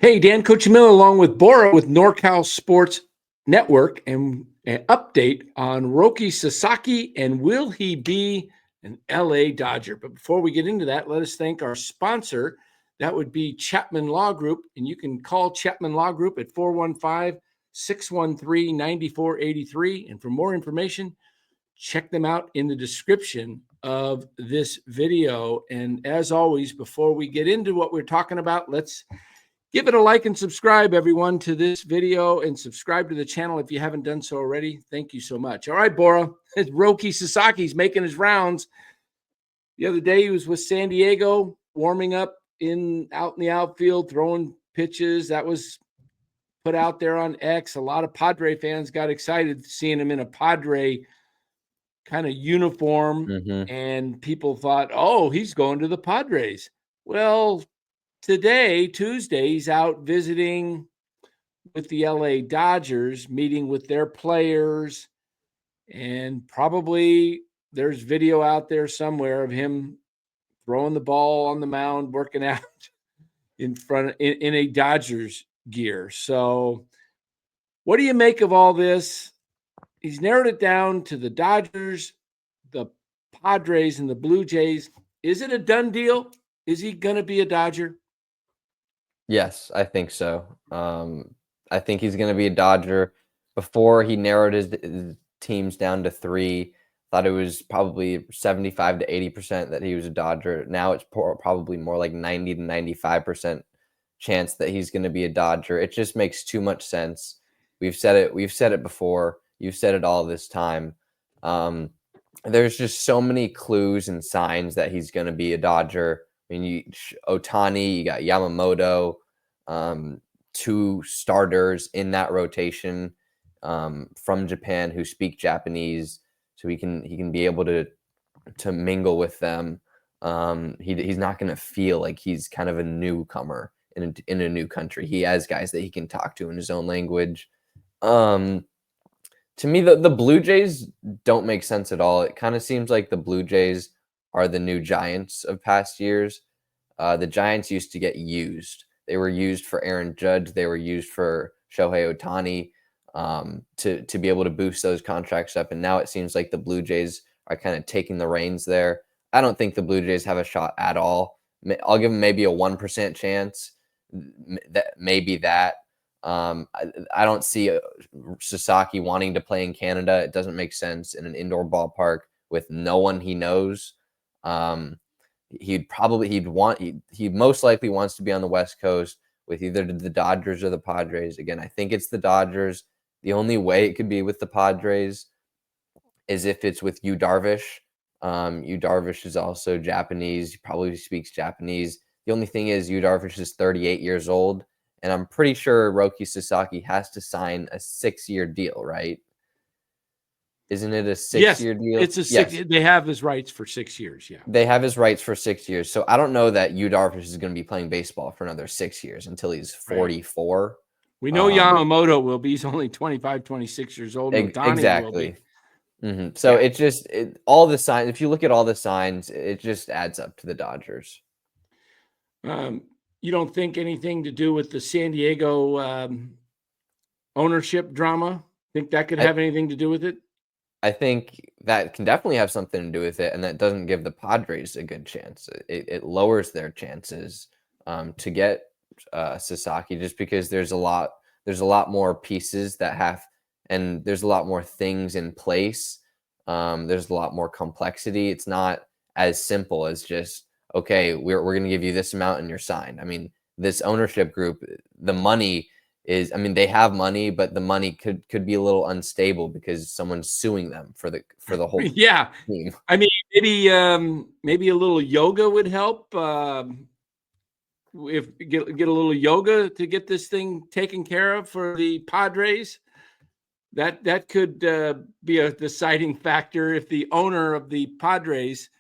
Hey, Dan Coachimilla along with Bora with NorCal Sports Network and an update on Roki Sasaki and will he be an LA Dodger? But before we get into that, let us thank our sponsor. That would be Chapman Law Group. And you can call Chapman Law Group at 415-613-9483. And for more information, check them out in the description of this video. And as always, before we get into what we're talking about, let's give it a like and subscribe, everyone, to this video, and subscribe to the channel if you haven't done so already. Thank you so much. All right, Bora. Roki Sasaki's making his rounds. The other day, he was with San Diego, warming up out in the outfield, throwing pitches. That was put out there on X. A lot of Padre fans got excited seeing him in a Padre kind of uniform, and people thought, oh, he's going to the Padres. Well, today, Tuesday, he's out visiting with the LA Dodgers, meeting with their players, and probably there's video out there somewhere of him throwing the ball on the mound, working out in a Dodgers gear. So what do you make of all this? He's narrowed it down to the Dodgers, the Padres, and the Blue Jays. Is it a done deal? Is he going to be a Dodger? Yes, I think so. I think he's going to be a Dodger. Before he narrowed his teams down to 3, thought it was probably 75 to 80% that he was a Dodger. Now it's probably more like 90 to 95% chance that he's going to be a Dodger. It just makes too much sense. We've said it before. You've said it all this time. There's just so many clues and signs that he's going to be a Dodger. I mean, Ohtani, you got Yamamoto, 2 starters in that rotation from Japan who speak Japanese, so he can be able to mingle with them. He's not going to feel like he's kind of a newcomer in a new country. He has guys that he can talk to in his own language. To me, the Blue Jays don't make sense at all. It kind of seems like the Blue Jays are the new Giants of past years. The Giants used to get used. They were used for Aaron Judge. They were used for Shohei Ohtani to be able to boost those contracts up. And now it seems like the Blue Jays are kind of taking the reins there. I don't think the Blue Jays have a shot at all. I'll give them maybe a 1% chance. Maybe that. I don't see Sasaki wanting to play in Canada. It doesn't make sense in an indoor ballpark with no one he knows. He most likely wants to be on the West Coast with either the Dodgers or the Padres. Again, I think it's the Dodgers. The only way it could be with the Padres is if it's with Yu Darvish. Yu Darvish is also Japanese. He probably speaks Japanese. The only thing is Yu Darvish is 38 years old, and I'm pretty sure Roki Sasaki has to sign a 6-year deal, right? Isn't it a 6-year deal? It's a 6. Yes. They have his rights for 6 years. Yeah, they have his rights for 6 years. So I don't know that Yu Darvish is going to be playing baseball for another 6 years until he's 44. Right. We know Yamamoto will be. He's only 25, 26 years old. Exactly. So it's just all the signs. If you look at all the signs, it just adds up to the Dodgers. You don't think anything to do with the San Diego ownership drama? Think that could have anything to do with it? I think that can definitely have something to do with it, and that doesn't give the Padres a good chance. It lowers their chances to get Sasaki, just because there's a lot more pieces that have, and there's a lot more things in place. There's a lot more complexity. It's not as simple as just, okay, we're going to give you this amount and you're signed. I mean, this ownership group, the money is, I mean, they have money, but the money could be a little unstable because someone's suing them for the whole team. I mean, maybe a little yoga would help. If get a little yoga to get this thing taken care of for the Padres, that could be a deciding factor. If the owner of the Padres,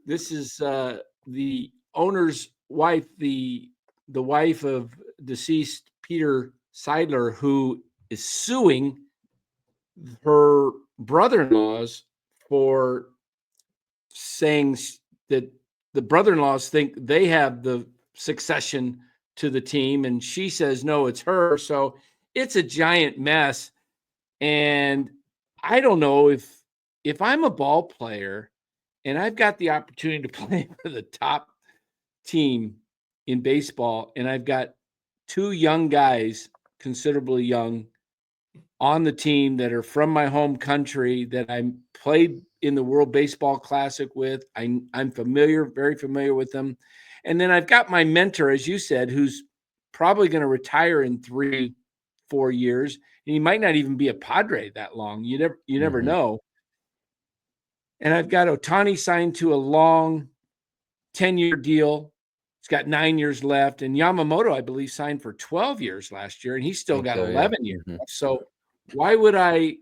this is the owner's wife, the wife of deceased Peter Seidler, who is suing her brother-in-laws for saying that the brother-in-laws think they have the succession to the team, and she says, no, it's her. So it's a giant mess. And I don't know if I'm a ball player and I've got the opportunity to play for the top team in baseball, and I've got two young guys, considerably young, on the team that are from my home country that I played in the World Baseball Classic with. I'm very familiar with them. And then I've got my mentor, as you said, who's probably going to retire in 3-4 years. And he might not even be a Padre that long. You never know. And I've got Ohtani signed to a long 10-year deal. He's got 9 years left. And Yamamoto, I believe, signed for 12 years last year, and he's still got 11 years left. So why would I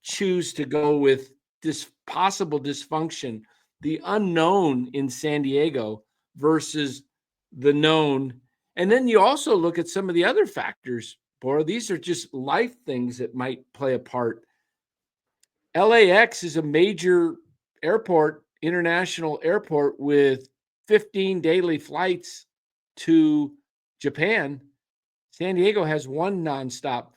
choose to go with this possible dysfunction, the unknown in San Diego versus the known? And then you also look at some of the other factors, Bora. These are just life things that might play a part. LAX is a major airport, international airport with 15 daily flights to Japan. San Diego has one nonstop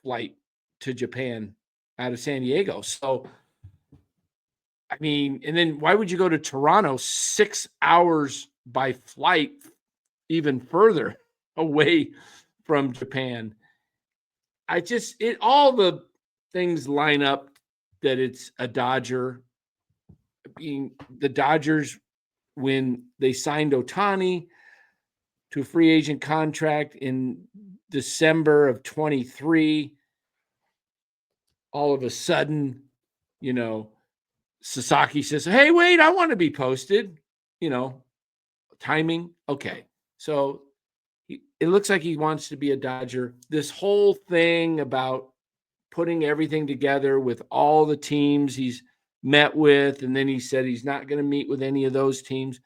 flight to Japan out of San Diego. So, I mean, and then why would you go to Toronto 6 hours by flight, even further away from Japan? All the things line up that it's a Dodger. Being the Dodgers, when they signed Ohtani to a free agent contract in December of 23, all of a sudden, Sasaki says, hey, wait, I want to be posted. Timing. Okay. So it looks like he wants to be a Dodger. This whole thing about putting everything together with all the teams he's met with, and then he said he's not going to meet with any of those teams.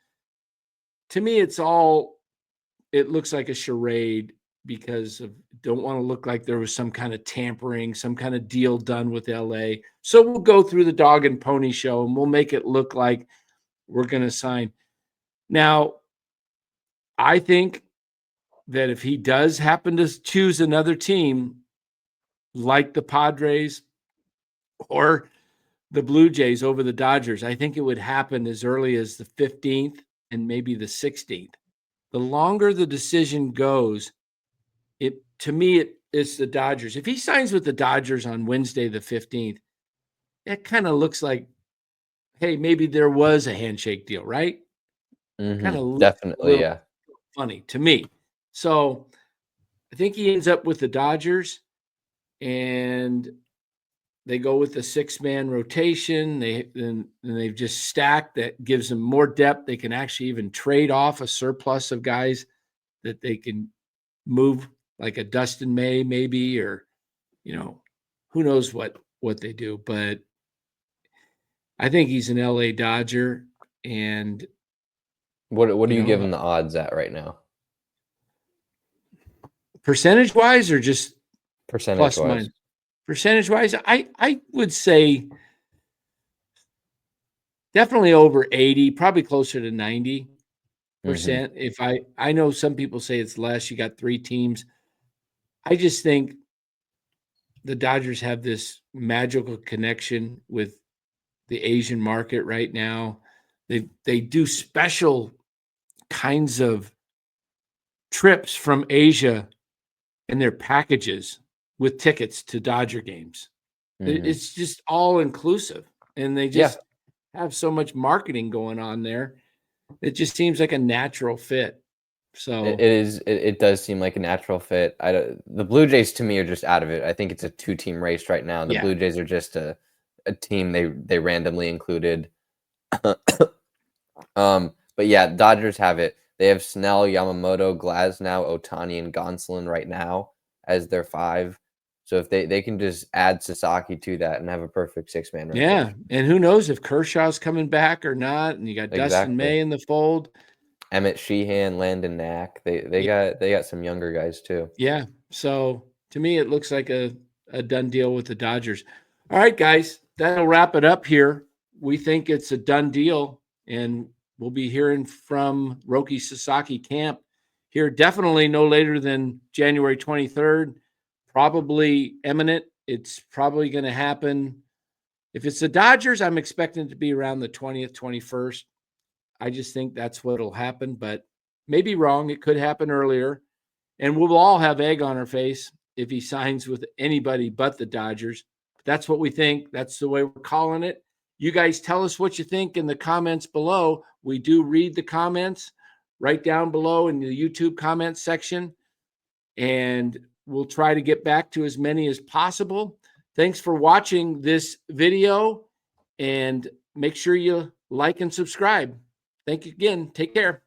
To me, it looks like a charade, because don't want to look like there was some kind of tampering, some kind of deal done with LA. So we'll go through the dog and pony show and we'll make it look like we're going to sign. Now, I think that if he does happen to choose another team like the Padres or the Blue Jays over the Dodgers, I think it would happen as early as the 15th and maybe the 16th. The longer the decision goes, to me, it's the Dodgers. If he signs with the Dodgers on Wednesday, the 15th, it kind of looks like, hey, maybe there was a handshake deal, right? Kind of definitely, yeah. Funny to me. So I think he ends up with the Dodgers, and they go with the 6-man rotation. They've just stacked. That gives them more depth. They can actually even trade off a surplus of guys that they can move, like a Dustin May maybe, or who knows what they do. But I think he's an LA Dodger. And what are you giving the odds at right now? Percentage wise, or just percentage wise? Percentage wise, I would say definitely over 80, probably closer to 90%. If I know some people say it's less, you got 3 teams. I just think the Dodgers have this magical connection with the Asian market right now. They do special kinds of trips from Asia in their packages with tickets to Dodger games. It's just all inclusive, and they just have so much marketing going on there. It just seems like a natural fit. So it does seem like a natural fit. The Blue Jays to me are just out of it. I think it's a 2-team race right now. The Blue Jays are just a team they randomly included. But yeah, Dodgers have it. They have Snell, Yamamoto, Glasnow, Ohtani, and Gonsolin right now as their 5. So if they can just add Sasaki to that and have a perfect 6-man rotation. Yeah, and who knows if Kershaw's coming back or not, and you got Dustin May in the fold. Emmett Sheehan, Landon Knack. They got some younger guys too. Yeah. So to me, it looks like a done deal with the Dodgers. All right, guys, that'll wrap it up here. We think it's a done deal, and we'll be hearing from Roki Sasaki camp here definitely no later than January 23rd, probably imminent. It's probably going to happen. If it's the Dodgers, I'm expecting it to be around the 20th, 21st. I just think that's what'll happen, but maybe wrong. It could happen earlier. And we'll all have egg on our face if he signs with anybody but the Dodgers. That's what we think. That's the way we're calling it. You guys tell us what you think in the comments below. We do read the comments right down below in the YouTube comments section, and we'll try to get back to as many as possible. Thanks for watching this video, and make sure you like and subscribe. Thank you again. Take care.